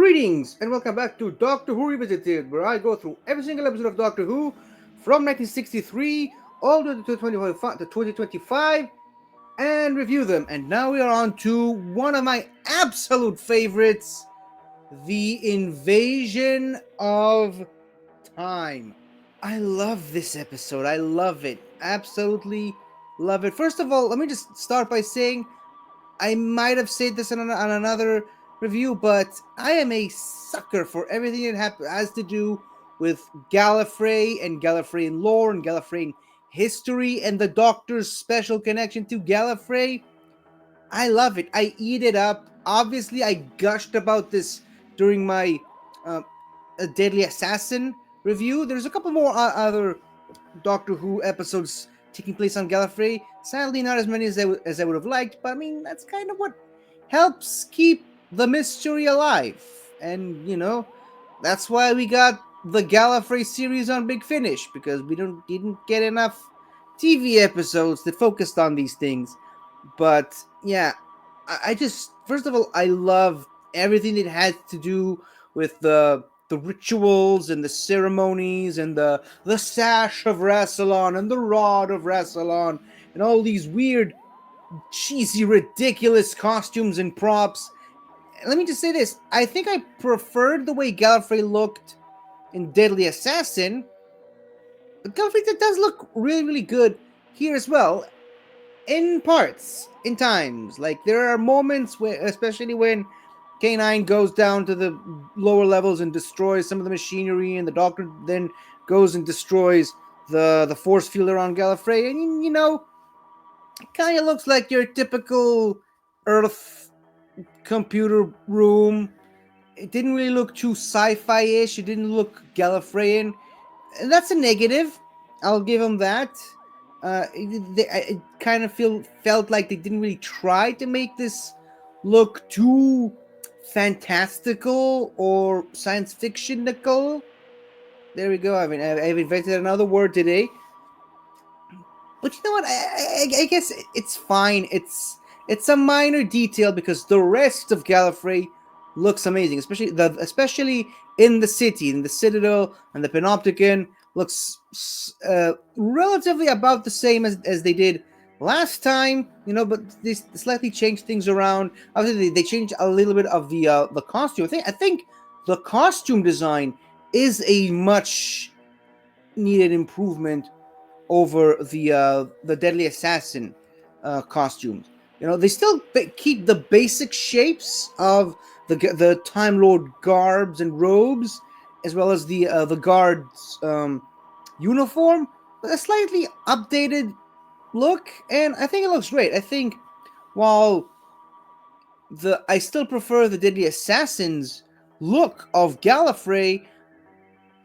Greetings and welcome back to Doctor Who Revisited, where I go through every single episode of Doctor Who from 1963 all the way to 2025 and review them. And now we are on to one of my absolute favorites, The Invasion of Time. I love this episode. I love it. Absolutely love it. First of all, let me just start by saying I might have said this on another review, but I am a sucker for everything that has to do with Gallifrey and Gallifreyan lore and Gallifreyan history and the Doctor's special connection to Gallifrey. I love it. I eat it up. Obviously, I gushed about this during my Deadly Assassin review. There's a couple more other Doctor Who episodes taking place on Gallifrey. Sadly, not as many as I would have liked, but I mean, that's kind of what helps keep the mystery alive. And, that's why we got the Gallifrey series on Big Finish, because we didn't get enough TV episodes that focused on these things. But, yeah, I just, first of all, I love everything that has to do with the rituals and the ceremonies and the sash of Rassilon and the rod of Rassilon and all these weird, cheesy, ridiculous costumes and props. Let me just say this. I think I preferred the way Gallifrey looked in Deadly Assassin, but Gallifrey does look really, really good here as well. In parts, in times. Like, there are moments where, especially when K9 goes down to the lower levels and destroys some of the machinery, and the Doctor then goes and destroys the force field around Gallifrey, and it kind of looks like your typical Earth computer room. It didn't really look too sci-fi-ish. It didn't look Gallifreyan. And that's a negative. I'll give them that. It kind of felt like they didn't really try to make this look too fantastical or science fictionical. There we go. I've invented another word today. But you know what? I guess it's fine. It's a minor detail because the rest of Gallifrey looks amazing, especially in the city, in the Citadel and the Panopticon. Looks relatively about the same as they did last time, but they slightly changed things around. Obviously, they changed a little bit of the costume. I think the costume design is a much needed improvement over the Deadly Assassin costumes. They still keep the basic shapes of the Time Lord garbs and robes, as well as the guards' uniform, with a slightly updated look, and I think it looks great. I think while I still prefer the Deadly Assassin's look of Gallifrey,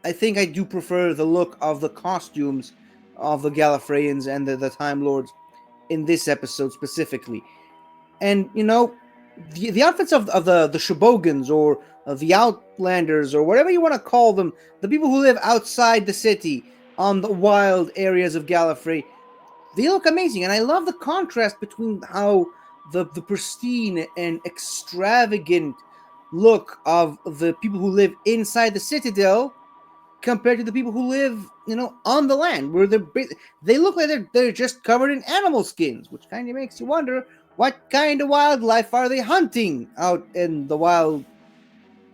I think I do prefer the look of the costumes of the Gallifreyans and the Time Lords in this episode specifically. And the outfits of the Shobogans or the Outlanders or whatever you want to call them, the people who live outside the city on the wild areas of Gallifrey, they look amazing. And I love the contrast between how the pristine and extravagant look of the people who live inside the Citadel compared to the people who live, on the land, where they look like they're just covered in animal skins, which kind of makes you wonder what kind of wildlife are they hunting out in the wild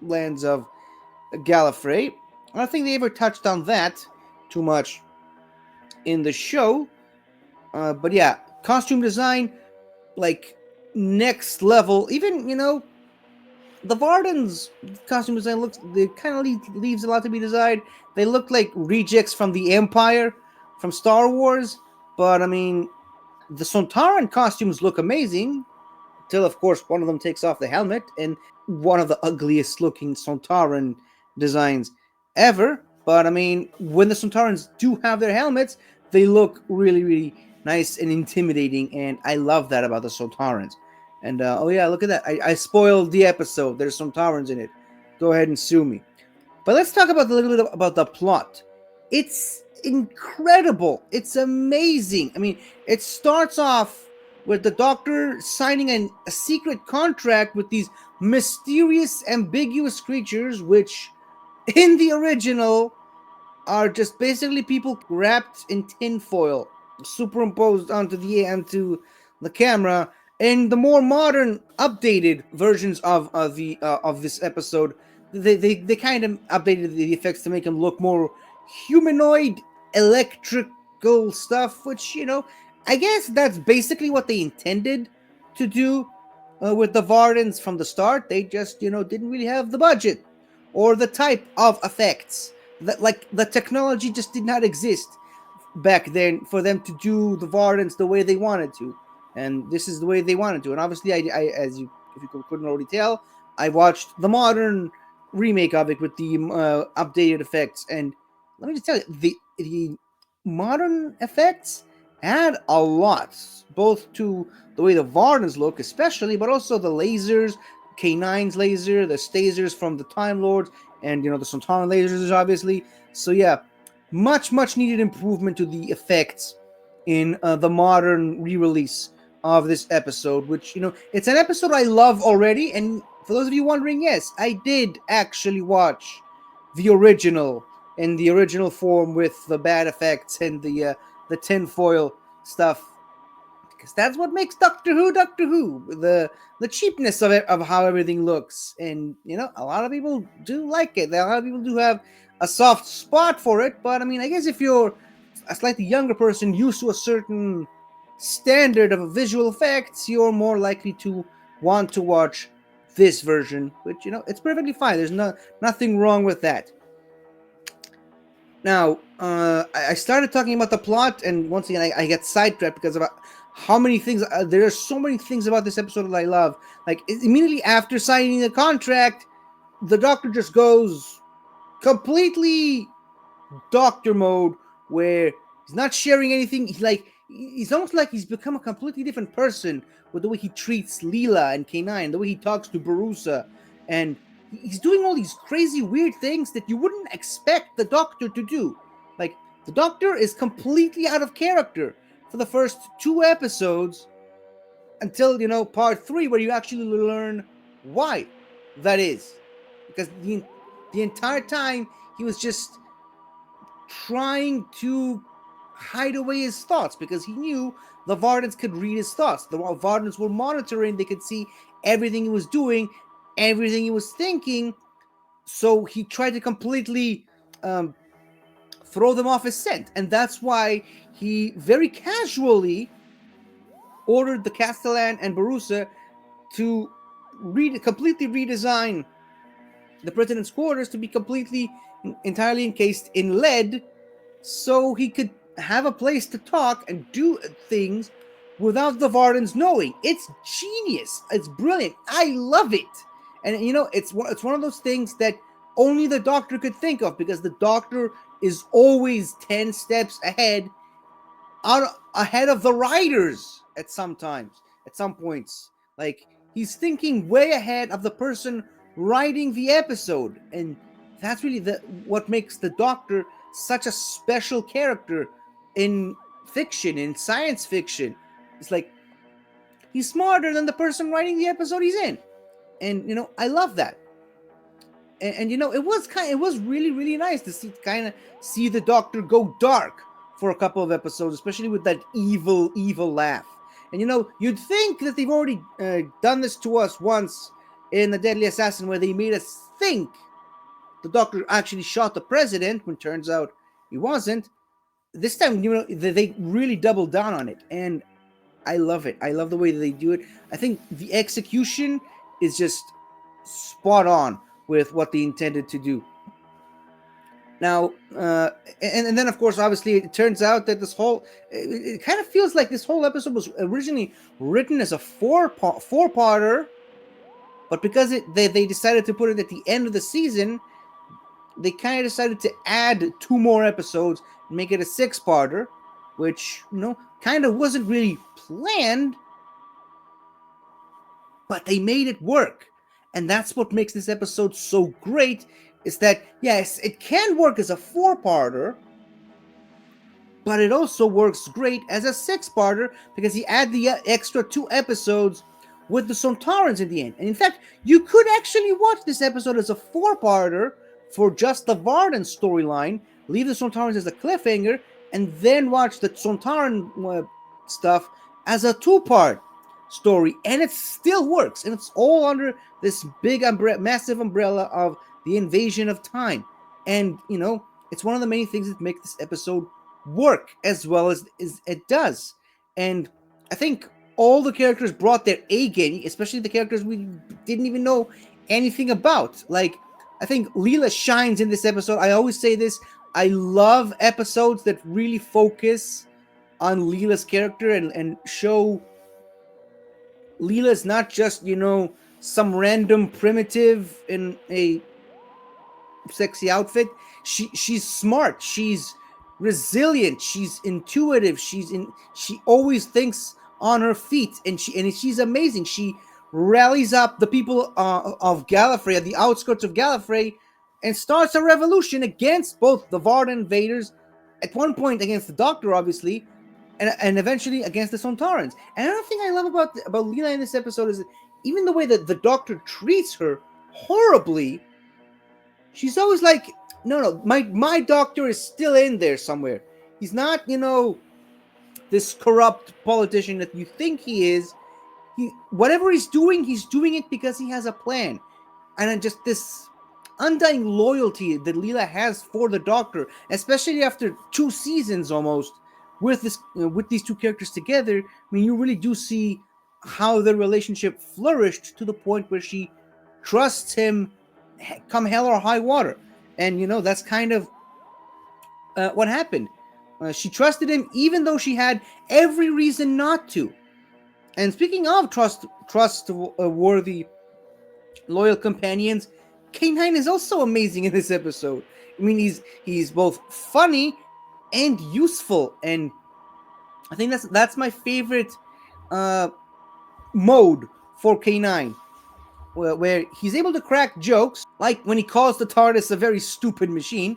lands of Gallifrey. I don't think they ever touched on that too much in the show. But yeah, costume design, like, next level. Even, the Vardens' costume design leaves a lot to be desired. They look like rejects from the Empire, from Star Wars. But, I mean, the Sontaran costumes look amazing, till, of course, one of them takes off the helmet, and one of the ugliest looking Sontaran designs ever. But, I mean, when the Sontarans do have their helmets, they look really, really nice and intimidating, and I love that about the Sontarans. And, oh yeah, look at that. I spoiled the episode. There's Sontarans in it. Go ahead and sue me. But let's talk about a little bit about the plot. It's incredible. It's amazing. I mean, it starts off with the Doctor signing a secret contract with these mysterious, ambiguous creatures, which in the original are just basically people wrapped in tinfoil, superimposed onto the camera. In the more modern, updated versions of this episode, they kind of updated the effects to make them look more humanoid, electrical stuff. Which I guess that's basically what they intended to do with the Vardens from the start. They just didn't really have the budget or the type of effects that, like, the technology just did not exist back then for them to do the Vardens the way they wanted to, and this is the way they wanted to. And obviously, I as you if you couldn't already tell, I watched the modern remake of it with the updated effects, and let me just tell you, the modern effects add a lot, both to the way the Vardens look, especially, but also the lasers, K9's laser, the stasers from the Time Lords, and the Sultana lasers, obviously. So yeah, much needed improvement to the effects in the modern re-release of this episode, which it's an episode I love already. And for those of you wondering, yes, I did actually watch the original in the original form with the bad effects and the tinfoil stuff, because that's what makes Doctor Who. The cheapness of it, of how everything looks, and a lot of people do like it. A lot of people do have a soft spot for it. But I mean, I guess if you're a slightly younger person used to a certain standard of visual effects, you're more likely to want to watch this version, which it's perfectly fine. There's nothing wrong with that. Now, I started talking about the plot, and once again, I get sidetracked because of how many things. There are so many things about this episode that I love. Like, immediately after signing the contract, the Doctor just goes completely Doctor mode, where he's not sharing anything. He's almost like he's become a completely different person with the way he treats Leela and K9, the way he talks to Barusa, and he's doing all these crazy weird things that you wouldn't expect the Doctor to do. Like, the Doctor is completely out of character for the first 2 episodes until part 3, where you actually learn why that is, because the entire time he was just trying to hide away his thoughts, because he knew the Vardens could read his thoughts. The Vardens were monitoring. They could see everything he was doing, everything he was thinking. So he tried to completely throw them off his scent. And that's why he very casually ordered the Castellan and Barusa to completely redesign the president's quarters to be entirely encased in lead, so he could have a place to talk and do things without the Vardens knowing. It's genius. It's brilliant. I love it. And it's one of those things that only the Doctor could think of, because the Doctor is always 10 steps ahead of the writers at some points. Like, he's thinking way ahead of the person writing the episode, and that's really what makes the Doctor such a special character in fiction, in science fiction. It's like, he's smarter than the person writing the episode he's in, and I love that. And it was really nice to see the Doctor go dark for a couple of episodes, especially with that evil laugh. And you'd think that they've already done this to us once in The Deadly Assassin, where they made us think the Doctor actually shot the president, when turns out he wasn't. This time, they really doubled down on it, and I love it. I love the way that they do it. I think the execution is just spot on with what they intended to do. Now, and then, of course, obviously, it turns out that it kind of feels like this whole episode was originally written as a four-parter, but because they decided to put it at the end of the season, they kind of decided to add 2 more episodes and make it a 6-parter, which, kind of wasn't really planned, but they made it work. And that's what makes this episode so great, is that, yes, it can work as a 4-parter, but it also works great as a 6-parter, because you add the extra 2 episodes with the Sontarans in the end. And in fact, you could actually watch this episode as a four-parter for just the Varden storyline, leave the Sontarans as a cliffhanger, and then watch the Sontaran stuff as a two-part story. And it still works. And it's all under this big, massive umbrella of the invasion of time. And, it's one of the many things that make this episode work as well as it does. And I think all the characters brought their A game, especially the characters we didn't even know anything about. Like, I think Leela shines in this episode. I always say this. I love episodes that really focus on Leela's character and show Leela's not just, some random primitive in a sexy outfit. She's smart. She's resilient. She's intuitive. She always thinks on her feet, and she's amazing. She rallies up the people of Gallifrey at the outskirts of Gallifrey and starts a revolution against both the Varden invaders, at one point against the Doctor, obviously, and eventually against the Sontarans. And another thing I love about Leela in this episode is that even the way that the Doctor treats her horribly, she's always like, no, my Doctor is still in there somewhere. He's not, this corrupt politician that you think he is. Whatever he's doing it because he has a plan. And just this undying loyalty that Leela has for the Doctor, especially after 2 seasons almost with these two characters together. I mean, you really do see how their relationship flourished to the point where she trusts him come hell or high water. And, that's kind of what happened. She trusted him even though she had every reason not to. And speaking of trustworthy, loyal companions, K9 is also amazing in this episode. I mean, he's both funny and useful, and I think that's my favorite mode for K9, where he's able to crack jokes, like when he calls the TARDIS a very stupid machine.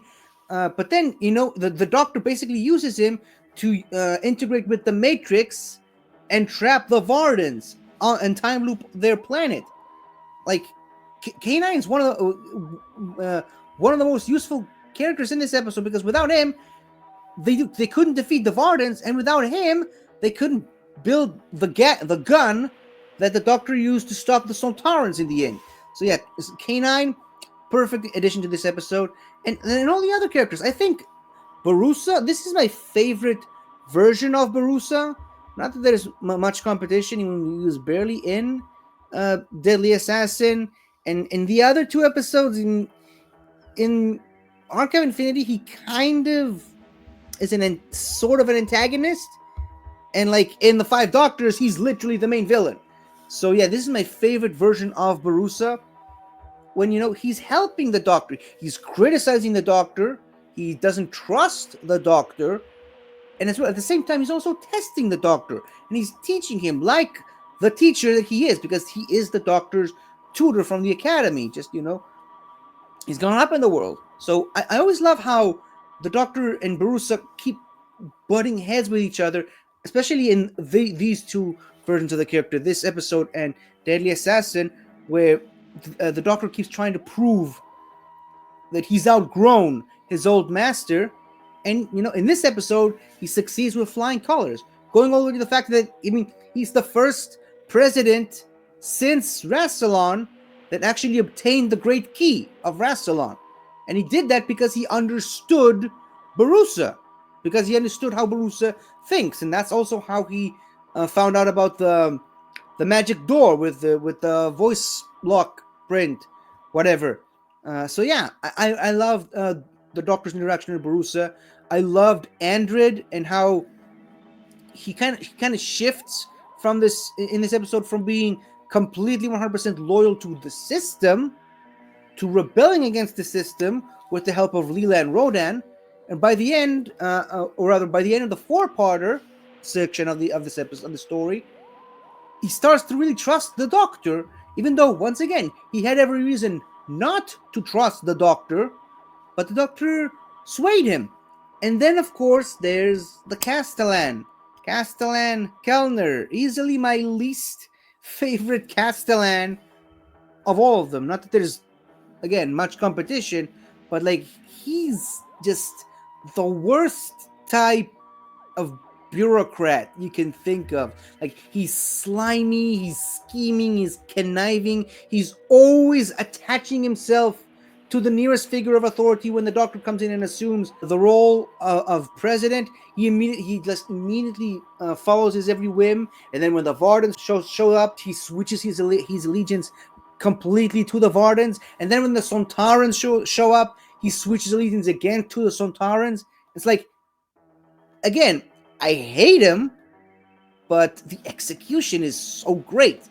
But then, the Doctor basically uses him to integrate with the Matrix and trap the Vardens and time loop their planet. Like, K9 is one of the most useful characters in this episode, because without him, they couldn't defeat the Vardens, and without him, they couldn't build the gun that the Doctor used to stop the Sontarans in the end. So yeah, K9, perfect addition to this episode. And all the other characters. I think Barusa, this is my favorite version of Barusa. Not that there's much competition. He was barely in Deadly Assassin. And in the other 2 episodes, in Arc of Infinity, he kind of is sort of an antagonist. And like in the 5 Doctors, he's literally the main villain. So yeah, this is my favorite version of Barusa. When, he's helping the Doctor. He's criticizing the Doctor. He doesn't trust the Doctor. And at the same time, he's also testing the Doctor. And he's teaching him like the teacher that he is, because he is the Doctor's tutor from the Academy. Just, he's gone up in the world. So I always love how the Doctor and Barusa keep butting heads with each other, especially in these 2 versions of the character, this episode and Deadly Assassin, where the Doctor keeps trying to prove that he's outgrown his old master. And, in this episode, he succeeds with flying colors, going all the way to the fact that, he's the first president since Rassilon that actually obtained the Great Key of Rassilon. And he did that because he understood Barusa, because he understood how Barusa thinks. And that's also how he found out about the magic door with the voice lock print, whatever. So yeah, I loved the Doctor's interaction with Barusa. I loved Andred and how he kind of shifts from this in this episode from being completely 100% loyal to the system to rebelling against the system with the help of Leela and Rodan. And by the end, or rather by the end of the 4-parter section of this episode of the story, he starts to really trust the Doctor, even though once again he had every reason not to trust the Doctor, but the Doctor swayed him. And then, of course, there's the Castellan Kellner, easily my least favorite Castellan of all of them. Not that there's, again, much competition, but like, he's just the worst type of bureaucrat you can think of. Like, he's slimy, he's scheming, he's conniving, he's always attaching himself to the nearest figure of authority. When the Doctor comes in and assumes the role of president, he just immediately follows his every whim. And then when the Vardens show up, he switches his allegiance completely to the Vardens. And then when the Sontarans show up, he switches allegiance again to the Sontarans. It's like, again, I hate him, but the execution is so great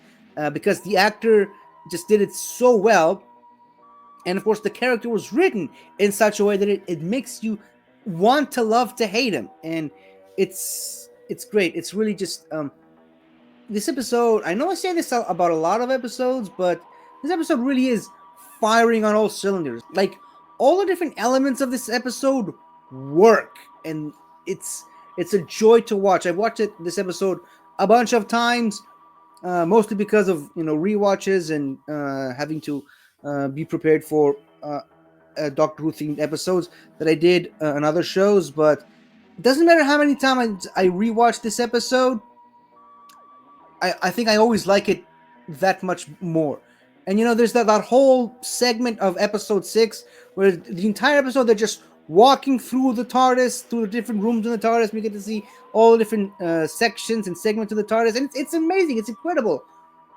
because the actor just did it so well. And of course, the character was written in such a way that it makes you want to love to hate him. And it's great. It's really just this episode. I know I say this about a lot of episodes, but this episode really is firing on all cylinders. Like, all the different elements of this episode work, and it's a joy to watch. I've watched this episode a bunch of times, mostly because of rewatches and having to be prepared for Doctor Who themed episodes that I did on other shows. But it doesn't matter how many times I rewatch this episode, I think I always like it that much more. And there's that whole segment of episode 6 where the entire episode they're just walking through the TARDIS, through the different rooms in the TARDIS. We get to see all the different sections and segments of the TARDIS, and it's amazing. It's incredible.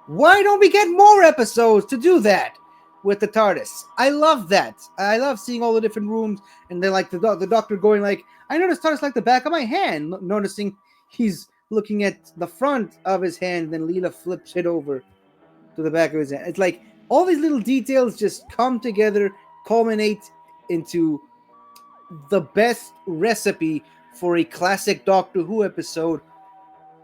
Why don't we get more episodes to do that with the TARDIS? I love that. I love seeing all the different rooms, and then like the Doctor going like, I noticed TARDIS like the back of my hand, noticing he's looking at the front of his hand, then Leela flips it over to the back of his hand. It's like all these little details just come together, culminate into the best recipe for a classic Doctor Who episode,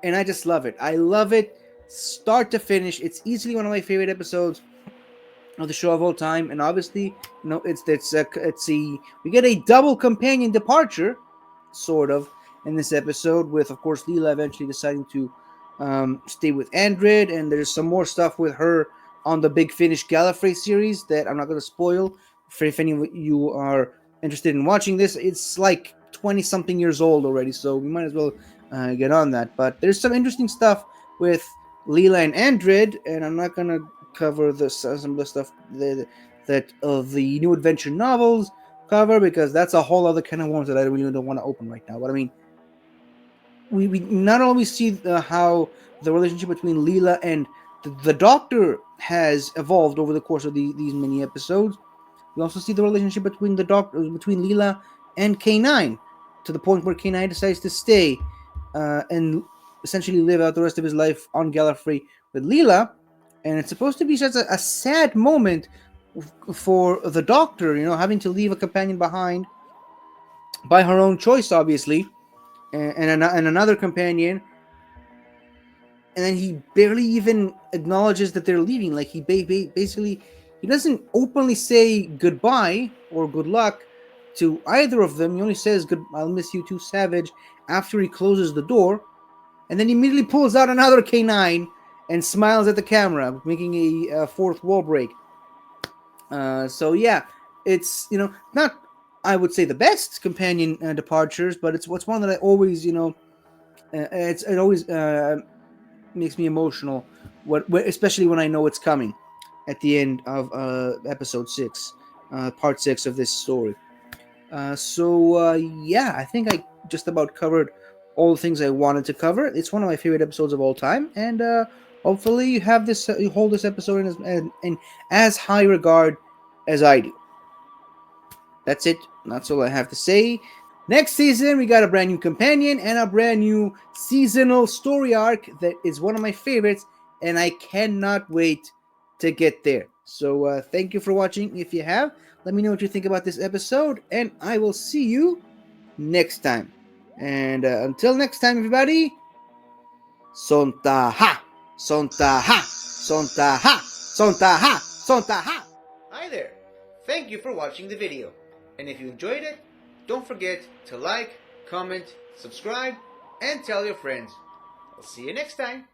and I just love it. I love it start to finish. It's easily one of my favorite episodes of the show of all time, and obviously, we get a double companion departure, sort of, in this episode, with of course Leela eventually deciding to stay with Andred, and there's some more stuff with her on the Big Finish Gallifrey series that I'm not going to spoil. For if any of you are interested in watching this, it's like 20-something years old already, so we might as well get on that. But there's some interesting stuff with Leela and Andred, and I'm not going to cover some of the stuff that the New Adventure novels cover, because that's a whole other kind of worms that I really don't want to open right now. But I mean, we not only see how the relationship between Leela and the Doctor has evolved over the course of these many episodes. We also see the relationship between between Leela and K9, to the point where K9 decides to stay and essentially live out the rest of his life on Gallifrey with Leela. And it's supposed to be such a sad moment for the Doctor, having to leave a companion behind by her own choice, obviously, and another companion, and then he barely even acknowledges that they're leaving. Like, he basically, he doesn't openly say goodbye or good luck to either of them. He only says, I'll miss you too, Savage, after he closes the door, and then he immediately pulls out another K9 and smiles at the camera, making a fourth wall break. So yeah, it's not, I would say, the best companion departures, but it's one that I always it always makes me emotional, especially when I know it's coming at the end of episode 6, part 6 of this story. Yeah, I think I just about covered all the things I wanted to cover. It's one of my favorite episodes of all time, and hopefully you have this, you hold this episode in as high regard as I do. That's it. That's all I have to say. Next season, we got a brand new companion and a brand new seasonal story arc that is one of my favorites, and I cannot wait to get there. So thank you for watching. If you have, let me know what you think about this episode, and I will see you next time. And until next time, everybody, Sontaha! Sontaha! Sontaha! Sontaha! Sontaha! Hi there! Thank you for watching the video. And if you enjoyed it, don't forget to like, comment, subscribe, and tell your friends. I'll see you next time.